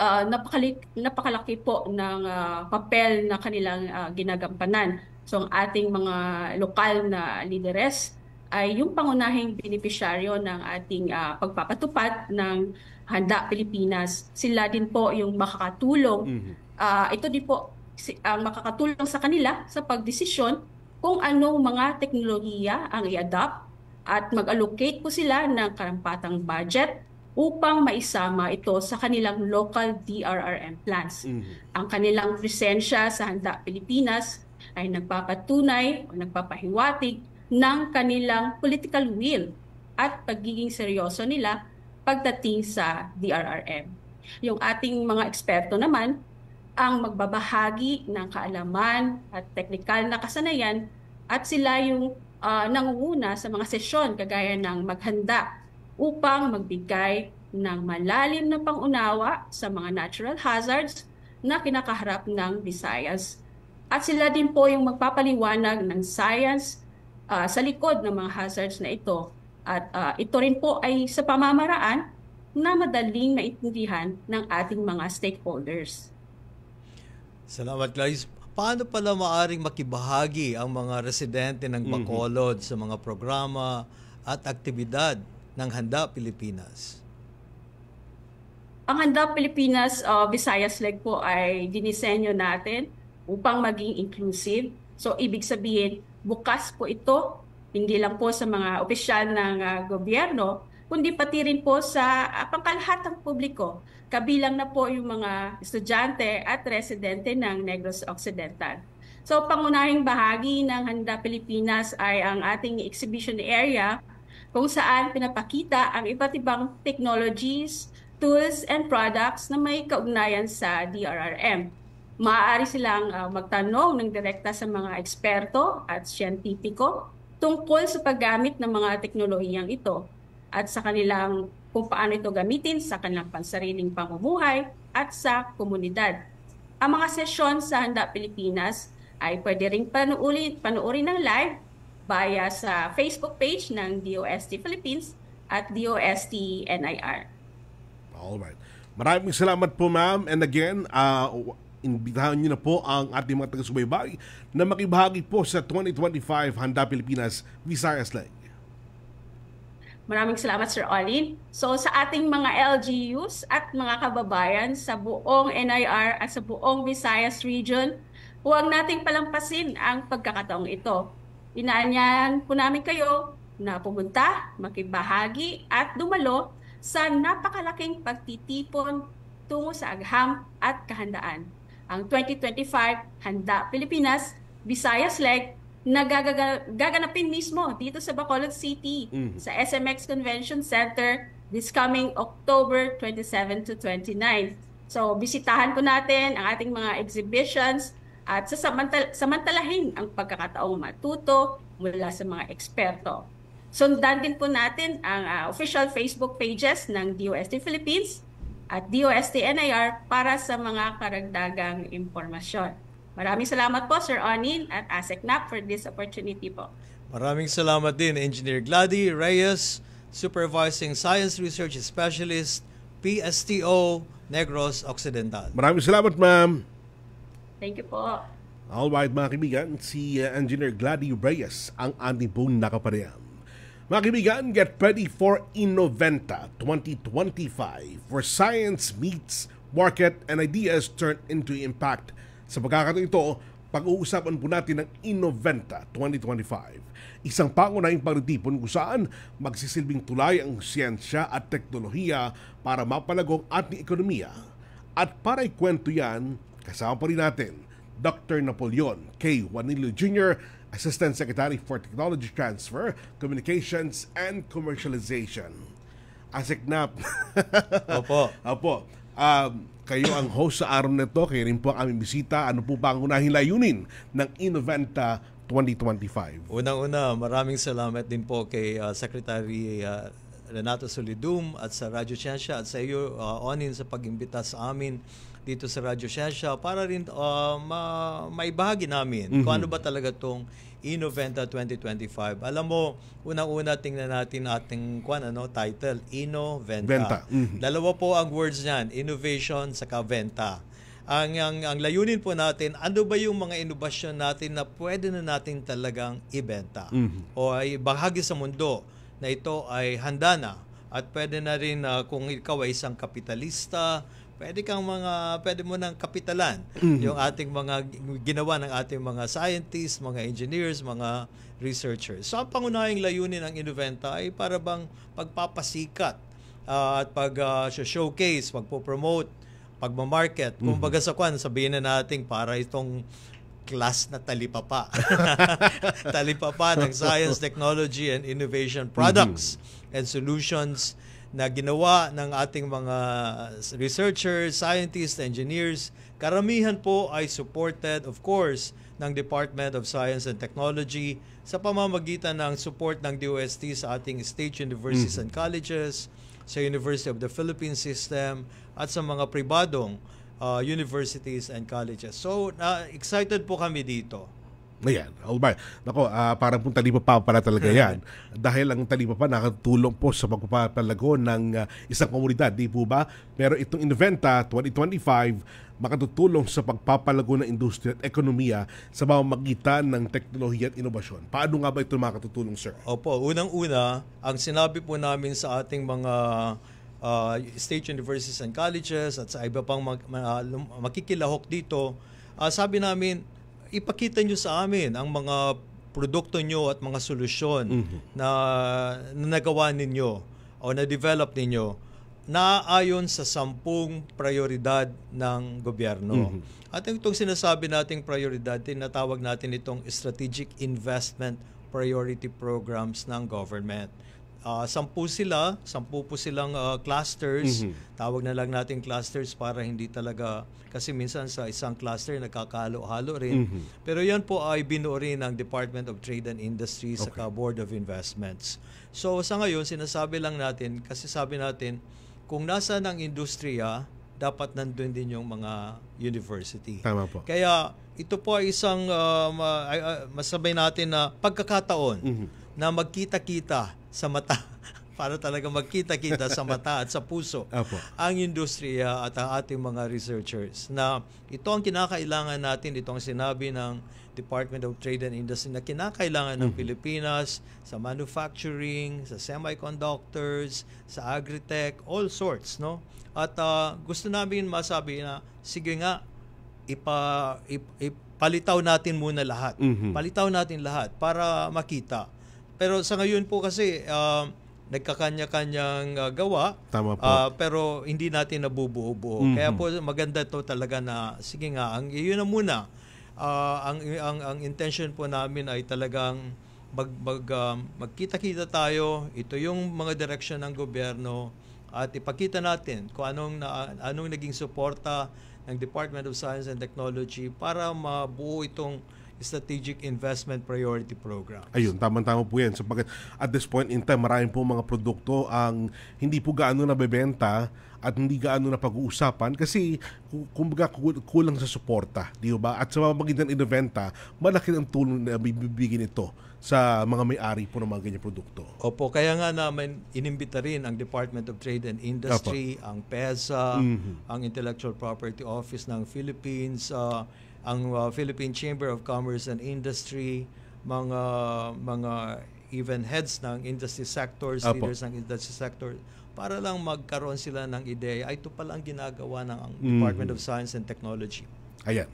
napakalaki po ng papel na kanilang ginagampanan. So ang ating mga lokal na lideres ay yung pangunahing benepisyaryo ng ating pagpapatupad ng Handa Pilipinas. Sila din po yung makakatulong. Ito din po ang makakatulong sa kanila sa pagdesisyon kung anong mga teknolohiya ang i-adopt at mag-allocate po sila ng karampatang budget upang maisama ito sa kanilang local DRRM plans. Ang kanilang presensya sa Handa Pilipinas ay nagpapatunay o nagpapahiwatig ng kanilang political will at pagiging seryoso nila pagdating sa DRRM. Yung ating mga eksperto naman ang magbabahagi ng kaalaman at teknikal na kasanayan at sila yung nangunguna sa mga sesyon kagaya ng maghanda upang magbigay ng malalim na pangunawa sa mga natural hazards na kinakaharap ng Visayas. At sila din po yung magpapaliwanag ng science sa likod ng mga hazards na ito. At ito rin po ay sa pamamaraan na madaling maintindihan ng ating mga stakeholders. Salamat, Gladys. Paano pala maaring makibahagi ang mga residente ng Bacolod sa mga programa at aktibidad ng Handa Pilipinas? Ang Handa Pilipinas Visayas Leg po ay dinisenyo natin upang maging inclusive. So ibig sabihin, bukas po ito, hindi lang po sa mga opisyal ng gobyerno, kundi pati rin po sa pangkalahatang publiko. Kabilang na po yung mga estudyante at residente ng Negros Occidental. So pangunahing bahagi ng Handa Pilipinas ay ang ating exhibition area kung saan pinapakita ang iba't ibang technologies, tools, and products na may kaugnayan sa DRRM. Maaari silang magtanong ng direkta sa mga eksperto at siyentipiko tungkol sa paggamit ng mga teknolohiyang ito at sa kanilang kung paano ito gamitin sa kanilang pansariling pamumuhay at sa komunidad. Ang mga sesyon sa Handa Pilipinas ay pwede ring panuorin ng live via sa Facebook page ng DOST Philippines at DOST NIR. Alright. Maraming salamat po, ma'am. And again, imbitahan niyo na po ang ating mga taga-subaybay na makibahagi po sa 2025 Handa Pilipinas Visayas Leg. Maraming salamat, Sir Olin. So sa ating mga LGUs at mga kababayan sa buong NIR at sa buong Visayas region, huwag nating palampasin ang pagkakataong ito. Inaanyahan po namin kayo na pumunta, makibahagi at dumalo sa napakalaking pagtitipon tungo sa agham at kahandaan. Ang 2025 Handa Pilipinas Visayas Leg na gaganapin mismo dito sa Bacolod City sa SMX Convention Center this coming October 27 to 29. So bisitahan po natin ang ating mga exhibitions at samantalahin ang pagkakataong matuto mula sa mga eksperto. Sundan din po natin ang official Facebook pages ng DOST Philippines at DOST NIR para sa mga karagdagang impormasyon. Maraming salamat po, Sir Onin at ASECNAP for this opportunity po. Maraming salamat din, Engineer Gladys Reyes, Supervising Science Research Specialist, PSTO, Negros Occidental. Maraming salamat, ma'am. Thank you po. Alright, mga kaibigan, si Engineer Gladys Reyes ang ating pong nakapanayam. Mga kaibigan, get ready for Innoventa 2025, where science meets market and ideas turn into impact. Sa pagkakataon ito, pag-uusapan po natin ng Innoventa 2025. Isang pangunahing pagtitipon kung saan magsisilbing tulay ang siyensya at teknolohiya para mapalagong ating ekonomiya. At para ikwento yan, kasama pa rin natin Dr. Napoleon K. Juanillo Jr., Assistant Secretary for Technology Transfer, Communications, and Commercialization. ASECNAP. Opo. Opo. Kayo ang host sa araw na ito, kayo rin po ang aming bisita. Ano po ba ang unahing layunin ng Innoventa 2025? Unang-una, maraming salamat din po kay Secretary Renato Solidum at sa Radyo Siyensya at sa iyo, Onin, sa pag-imbita sa amin dito sa Radyo Siyensya para rin maibahagi namin kung ano ba talaga itong Innoventa 2025. Alam mo, unang-una tingnan natin ating title, Innoventa. Dalawa po ang words niyan, innovation saka venta. Ang layunin po natin, ano ba yung mga inobasyon natin na pwede na natin talagang ibenta o ay bahagi sa mundo na ito ay handa na at pwede na rin kung ikaw ay isang kapitalista, pwede mo nang kapitalan yung ating mga ginawa ng ating mga scientists, mga engineers, mga researchers. So ang pangunahing layunin ng Innoventa ay para bang pagpapasikat at pag-showcase, pagpo-promote, pagmamarket. Kung baga sabihin na natin para itong class na talipapa. Talipapa ng science, technology, and innovation products and solutions na ginawa ng ating mga researchers, scientists, engineers. Karamihan po ay supported, of course, ng Department of Science and Technology sa pamamagitan ng support ng DOST sa ating state universities and colleges, sa University of the Philippines system at sa mga pribadong universities and colleges. So, excited po kami dito. Ayan, Albay. Nako, parang pong talipapa pala talaga yan. Dahil ang talipapa nakatulong po sa pagpapalago ng isang komunidad, di po ba? Pero itong Inventa 2025, makatutulong sa pagpapalago ng industriya at ekonomiya sa pamamagitan ng teknolohiya at inobasyon. Paano nga ba ito makatutulong, sir? Opo, unang-una, ang sinabi po namin sa ating mga state universities and colleges at sa iba pang makikilahok dito, sabi namin, ipakita nyo sa amin ang mga produkto nyo at mga solusyon na nagawa ninyo o na-develop ninyo na ayon sa 10 prioridad ng gobyerno. At itong sinasabi nating prioridad, tinatawag natin itong Strategic Investment Priority Programs ng government. 10 po silang clusters. Tawag na lang natin clusters para hindi talaga, kasi minsan sa isang cluster nagkakahalo-halo rin. Pero yan po ay binuo rin ng Department of Trade and Industry sa Board of Investments. So sa ngayon, sinasabi lang natin, kasi sabi natin, kung nasa ng industriya, dapat nandun din yung mga university. Tama po. Kaya ito po ay isang masabay natin na pagkakataon na magkita-kita sa mata para talaga magkita-kita sa mata at sa puso ang industriya at ang ating mga researchers na ito ang kinakailangan natin, ito ang sinabi ng Department of Trade and Industry na kinakailangan ng Pilipinas sa manufacturing, sa semiconductors, sa agritech, all sorts, no? At gusto namin masabi na sige nga palitaw natin muna lahat. Palitaw natin lahat para makita. Pero sa ngayon po kasi nagkakanya-kanyang gawa. Tama po. Pero hindi natin nabubuo-buo. Kaya po maganda to talaga na sige nga, yun na muna. Ang intention po namin ay talagang magkita-kita tayo. Ito yung mga direction ng gobyerno at ipakita natin kung anong naging suporta ng Department of Science and Technology para mabuo itong Strategic Investment Priority Program. Ayun, tama-tama po yan. Sapagkat at this point in time, maraming po mga produkto ang hindi po gaano nabebenta at hindi gaano na pag-uusapan kasi kumbaga kulang sa suporta, di ba? At sa pamamagitan ng Inventa, malaki ang tulong na bibigyan ito sa mga may-ari po ng mga ganyang produkto. Opo, kaya nga namin inimbita rin ang Department of Trade and Industry, ang PEZA, ang Intellectual Property Office ng Philippines, ang Philippine Chamber of Commerce and Industry, mga even heads ng industry sectors, leaders ng industry sector, para lang magkaroon sila ng ideya, ito pala ang ginagawa ng Department of Science and Technology. Ayan.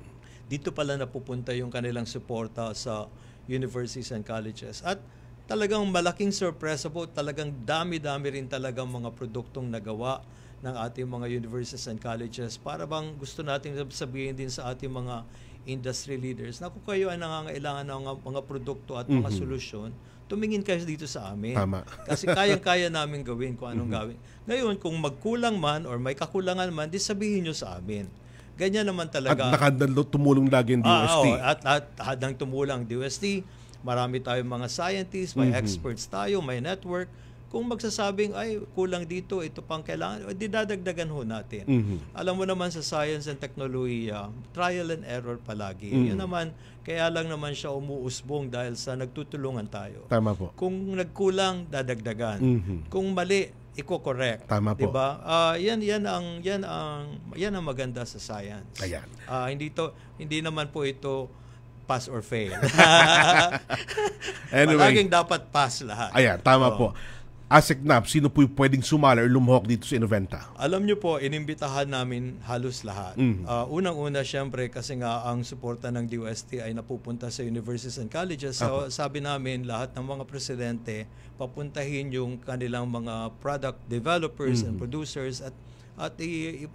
Dito pala napupunta yung kanilang suporta sa universities and colleges. At talagang malaking sorpresa po, talagang dami-dami rin talagang mga produktong nagawa ng ating mga universities and colleges para bang gusto natin sabihin din sa ating mga industry leaders na kung kayo ay nangangailangan ng mga produkto at mga solusyon, tumingin kayo dito sa amin. Tama. Kasi kayang-kaya namin gawin kung anong gawin. Ngayon, kung magkulang man or may kakulangan man, di sabihin nyo sa amin. Ganyan naman talaga. At tumulong lagi ang DOST. At hadang tumulong DOST, marami tayong mga scientists, may experts tayo, may network. Kung magsasabing, ay, kulang dito, ito pang kailangan, didadagdagan ho natin. Alam mo naman sa science and technology, trial and error palagi. Yun naman, kaya lang naman siya umuusbong dahil sa nagtutulungan tayo. Tama po. Kung nagkulang, dadagdagan. Kung mali, iko-correct. Tama po. Diba? Yan ang maganda sa science. Ayan. Hindi naman po ito pass or fail. Anyway, palaging dapat pass lahat. Ayan, tama po. ASECNAP, sino po pwedeng sumali or lumuhok dito sa Inventa? Alam nyo po, inimbitahan namin halos lahat. Unang-una, syempre, kasi nga ang suporta ng DOST ay napupunta sa universities and colleges. So, sabi namin, lahat ng mga presidente, papuntahin yung kanilang mga product developers and producers at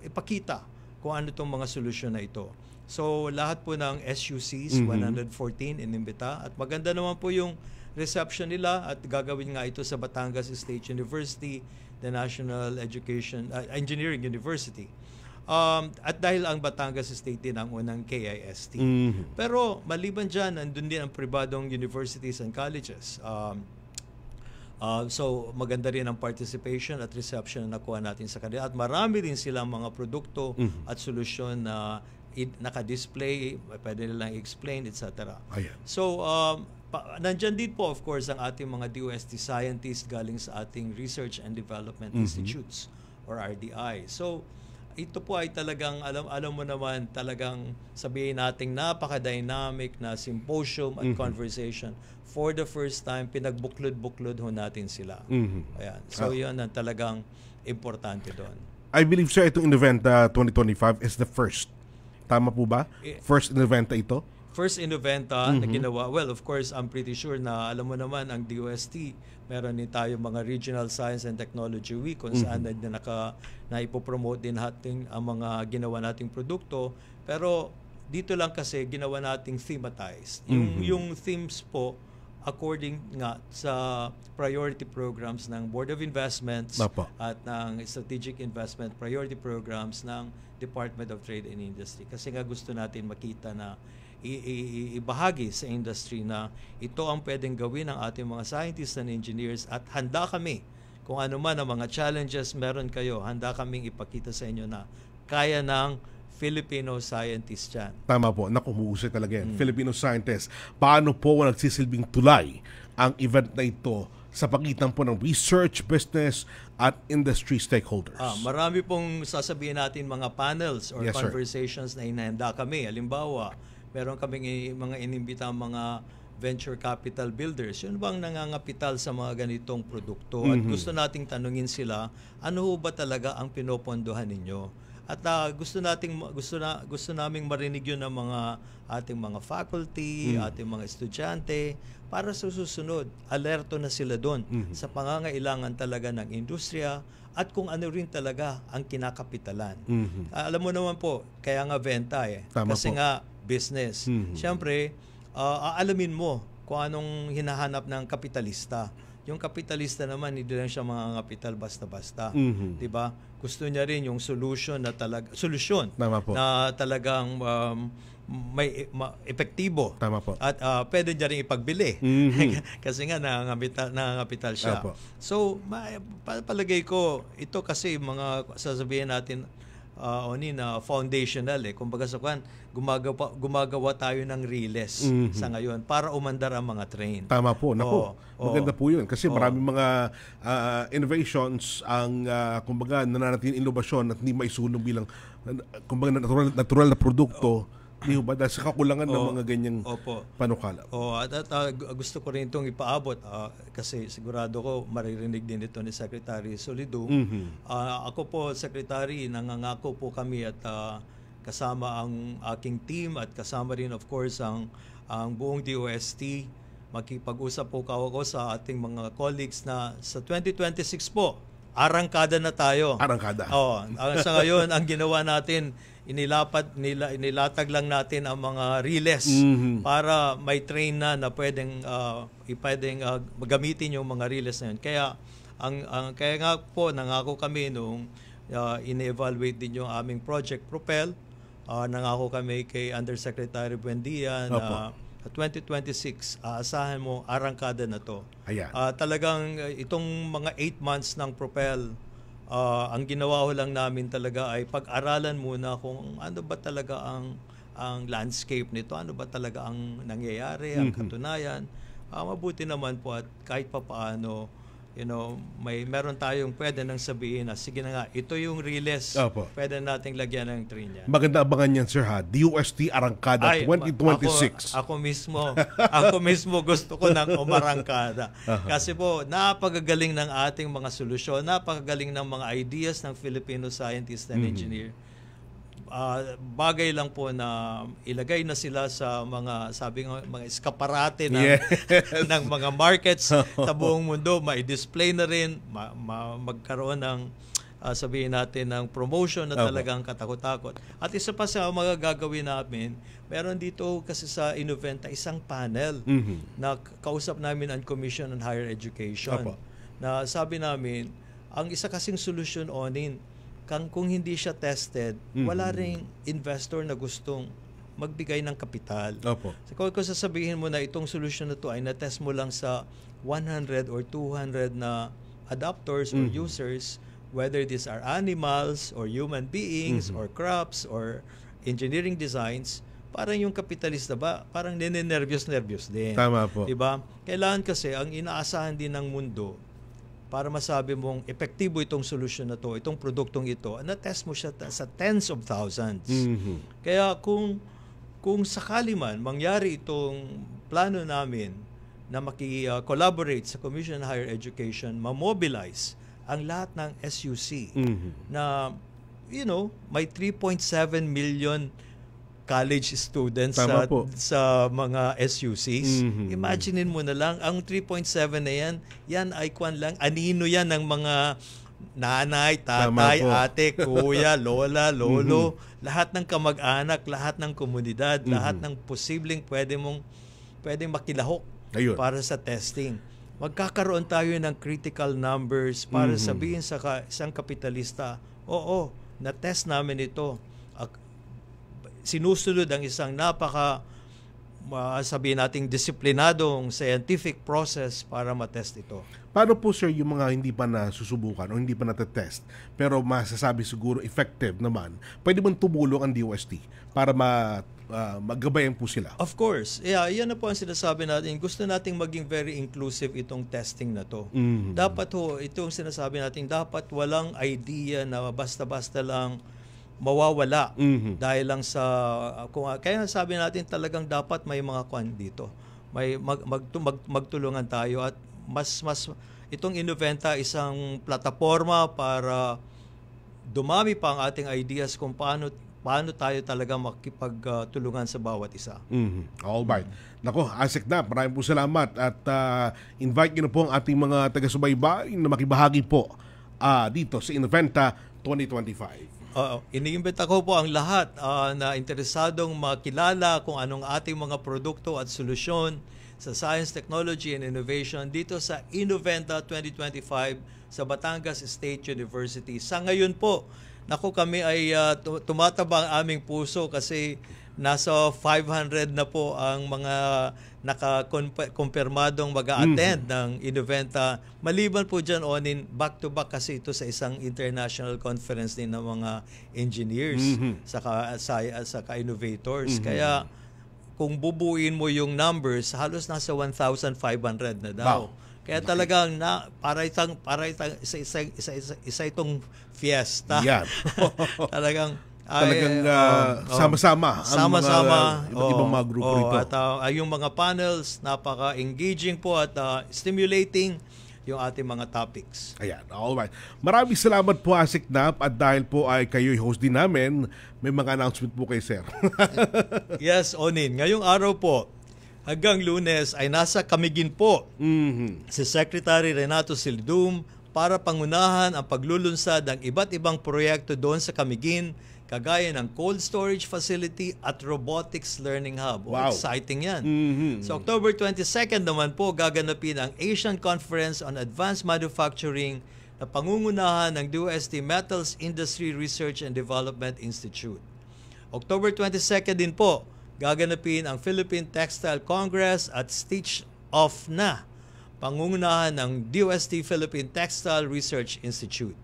ipakita kung ano itong mga solusyon na ito. So, lahat po ng SUCs, 114 inimbita. At maganda naman po yung reception nila at gagawin nga ito sa Batangas State University, the National Engineering University. At dahil ang Batangas State din ang unang KIST. Pero maliban dyan, nandun din ang pribadong universities and colleges. So maganda rin ang participation at reception na nakuha natin sa kanila. At marami rin silang mga produkto at solusyon na naka-display, pwede nilang explain, etc. So nandyan din po of course ang ating mga DOST scientists galing sa ating Research and Development Institutes or RDI. So ito po ay talagang alam mo naman, talagang sabihin nating napaka-dynamic na symposium at conversation. For the first time, pinagbuklod-buklod ho natin sila. Ayan. So yun ang talagang importante doon. I believe, sir, itong Innoventa 2025 is the first. Tama po ba? First Innoventa ito? First Innoventa na ginawa. Well, of course, I'm pretty sure na alam mo naman ang DOST, meron din tayo mga Regional Science and Technology Week kung saan na ipopromote din natin ang mga ginawa nating produkto. Pero dito lang kasi ginawa nating thematized. Yung themes po, according nga sa priority programs ng Board of Investments at ng Strategic Investment Priority Programs ng Department of Trade and Industry. Kasi nga gusto natin makita na ibahagi sa industry na ito ang pwedeng gawin ng ating mga scientists and engineers at handa kami kung ano man ang mga challenges meron kayo, handa kaming ipakita sa inyo na kaya ng Filipino scientists yan. Tama po. Naku, huusay talaga yan. Filipino scientists. Paano po nagsisilbing tulay ang event na ito sa pagitan po ng research, business, at industry stakeholders? Marami pong sasabihin natin mga panels or conversations na inahanda kami. Halimbawa, meron kaming mga inimbitang mga venture capital builders. Yun bang nangangapital sa mga ganitong produkto? At gusto nating tanungin sila, ano ba talaga ang pinopondohan ninyo? At gusto naming marinig yun ng mga ating mga faculty, ating mga estudyante, para sa susunod, alerto na sila doon sa pangangailangan talaga ng industriya at kung ano rin talaga ang kinakapitalan. Alam mo naman po, kaya nga venta kasi nga business. Siyempre, aalamin mo kung anong hinahanap ng kapitalista. Yung kapitalista naman, hindi lang siya mga kapital basta-basta. Diba? Gusto niya rin yung solusyon na talagang may epektibo. Tama po. At pwede niya rin ipagbili. Kasi nga nangangapital siya. So, palagay ko, ito kasi mga sasabihin natin na foundational kumbaga sa gumagawa tayo ng riles sa ngayon para umandar ang mga train. Tama po. Naku, maganda po yun kasi maraming mga innovations ang kumbaga nananatiling inobasyon at hindi maisulong bilang kumbaga natural na produkto. Di ba? Dahil sa kakulangan ng mga ganyang panukala. At gusto ko rin itong ipaabot kasi sigurado ko maririnig din ito ni Secretary Solido. Ako po, Secretary, nangangako po kami at kasama ang aking team at kasama rin of course ang buong DOST. Makipag-usap po ako sa ating mga colleagues na sa 2026 po, arangkada na tayo. Arangkada. Sa ngayon, ang ginawa natin, inilatag lang natin ang mga riles para may train na pwedeng gamitin yung mga riles na yun. Kaya kaya nga po nangako kami nung ine-evaluate din yung aming Project Propel. Nangako kami kay Undersecretary Buendia na 2026 aasahan mo arangkada na to. Talagang itong mga 8 months ng Propel, ang ginawa ko lang namin talaga ay pag-aralan muna kung ano ba talaga ang landscape nito, ano ba talaga ang nangyayari, ang katunayan. Mabuti naman po at kahit papaano, meron tayong pwede nang sabihin na sige na nga, ito yung riles, pwede nating lagyan ng train yan. Maganda abangan yan, sir, ha? DOST Arangkada 2026. Ako mismo gusto ko ng umarangkada. Kasi po, napakagaling ng ating mga solusyon, napakagaling ng mga ideas ng Filipino scientists and engineer. Bagay lang po na ilagay na sila sa mga mga eskaparate ng mga markets sa buong mundo, ma-display na rin, magkaroon ng sabihin natin ng promotion na talagang katakot-takot. At isa pa sa mga gagawin namin, meron dito kasi sa Innoventa isang panel na kausap namin ang Commission on Higher Education. Na sabi namin, ang isa kasing solusyon kung hindi siya tested, wala ring investor na gustong magbigay ng kapital. Opo. So, kung sasabihin mo na itong solution na to ay na-test mo lang sa 100 or 200 na adopters or users, whether these are animals or human beings or crops or engineering designs, parang yung kapitalista ba, parang ninenervyos-nervyos din. Tama po. Diba? Kailangan kasi, ang inaasahan din ng mundo, para masabi mong epektibo itong solution na to, itong produktong ito, na-test mo siya sa tens of thousands. Kaya kung sakali man mangyari itong plano namin na maki-collaborate sa Commission on Higher Education, ma-mobilize ang lahat ng SUC na, may 3.7 million college students sa mga SUCs. Imaginein mo na lang, ang 3.7 na yan ay anino yan ng mga nanay, tatay, ate, kuya, lola, lolo, lahat ng kamag-anak, lahat ng komunidad, lahat ng posibleng pwedeng makilahok para sa testing. Magkakaroon tayo ng critical numbers para sabihin sa isang kapitalista, oo, na-test namin ito. Sinusunod ang isang sabihin nating disiplinadong scientific process para matest ito. Paano po, sir, yung mga hindi pa nasusubukan o hindi pa natetest pero masasabi siguro effective naman, pwede bang tumulong ang DOST para maggabayan po sila? Of course. Yeah, yan na po ang sinasabi natin. Gusto nating maging very inclusive itong testing na to. Dapat itong sinasabi natin, dapat walang idea na basta-basta lang mawawala dahil lang sa kaya sabi natin talagang dapat may mga kwan dito. May magtulungan tayo at mas itong Innoventa isang plataforma para dumami pa ang ating ideas kung paano tayo talaga makipagtulungan sa bawat isa. All right. Nako, Asik na, maraming po salamat at invite niyo na po ang ating mga taga-subaybay na makibahagi po dito sa Innoventa 2025. Iniimbita ko po ang lahat na interesadong makilala kung anong ating mga produkto at solusyon sa Science, Technology, and Innovation dito sa Innoventa 2025 sa Batangas State University. Sa ngayon po, kami ay tumataba ang aming puso kasi nasa 500 na po ang mga nakakumpirmadong mag-a-attend ng Innoventa. Maliban po dyan, Onin, back-to-back kasi ito sa isang international conference din ng mga engineers saka innovators. Kaya kung bubuin mo yung numbers, halos nasa 1,500 na daw. Kaya talagang para isa itong fiesta. Talagang sama-sama ang iba't ibang mga grupo rito. At yung mga panels, napaka-engaging po at stimulating yung ating mga topics. Ayan, alright. Maraming salamat po, Asik Nap, at dahil po ay kayo'y host din namin, may mga announcement po kay Sir. Yes, Onin. Ngayong araw po, hanggang Lunes ay nasa Camiguin po si Secretary Renato Silidum para pangunahan ang paglulunsad ng iba't ibang proyekto doon sa Camiguin, kagaya ng cold storage facility at robotics learning hub. Wow. Exciting yan. So October 22nd naman po gaganapin ang Asian Conference on Advanced Manufacturing na pangungunahan ng DOST Metals Industry Research and Development Institute. October 22nd din po gaganapin ang Philippine Textile Congress at Stitch Off na pangungunahan ng DOST Philippine Textile Research Institute.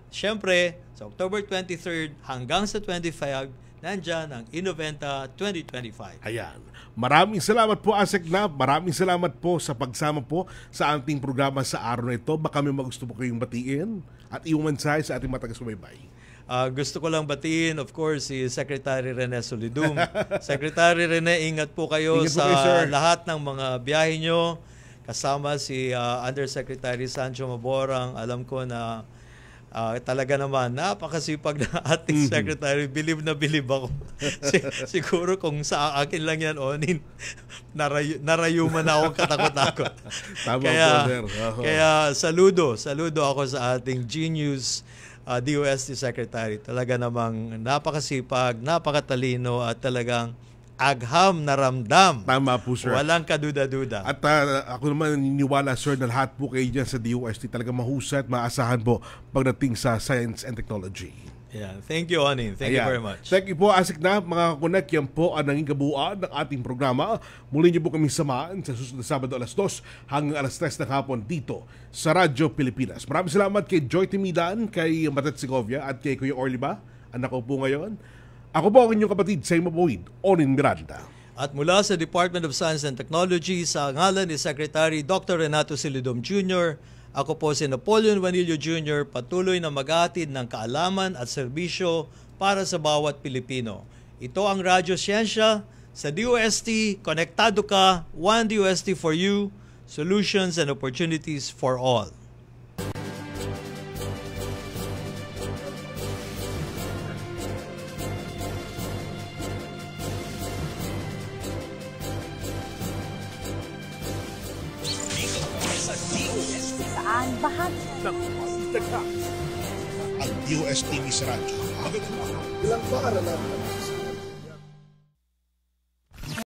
Siyempre, sa October 23rd hanggang sa 25, nandyan ang Innoventa 2025. Ayan. Maraming salamat po, Asik Nap. Maraming salamat po sa pagsama po sa ating programa sa araw na ito. Baka may gusto po kayong batiin at iyong mensahe sa ating mga taga-subaybay. Gusto ko lang batiin, of course, si Secretary Rene Solidum. Secretary Rene, ingat po kayo sa lahat ng mga biyahe nyo. Kasama si Undersecretary Sancho Maborang. Alam ko na talaga naman, napakasipag na ating secretary. Believe na believe ako. Siguro kung sa akin lang yan, Onin, narayuman ako katakot-takot. Kaya saludo ako sa ating Genius DOST Secretary. Talaga namang napakasipag, napakatalino at talagang agham na ramdam. Tama po, sir. Walang kaduda-duda. At ako naman naniniwala, sir, na lahat po kayo dyan sa DOST talaga mahusay at maasahan po pagdating sa science and technology. Yeah. Thank you, Onin. Thank you very much. Thank you po, Asik na. Mga Connect, yan po ang naging kabuuan ng ating programa. Muli niyo po kami samahan sa susunod na Sabado alas 2 hanggang alas 3 ng hapon dito sa Radyo Pilipinas. Maraming salamat kay Joy Timidan, kay Matet Segovia at kay Kuya Orliba. Anak ko po ngayon. Ako po ang inyong kapatid sa Mapawid, Onin Miranda. At mula sa Department of Science and Technology, sa ngalan ni Secretary Dr. Renato Silidom Jr., ako po si Napoleon Vanillo Jr., patuloy na maghahatid ng kaalaman at serbisyo para sa bawat Pilipino. Ito ang Radyo Siyensya sa DOST. Konektado ka, One DOST for you, solutions and opportunities for all. Bahagi ng Ang DOST Miss Radyo. Ilang ba ka na naman?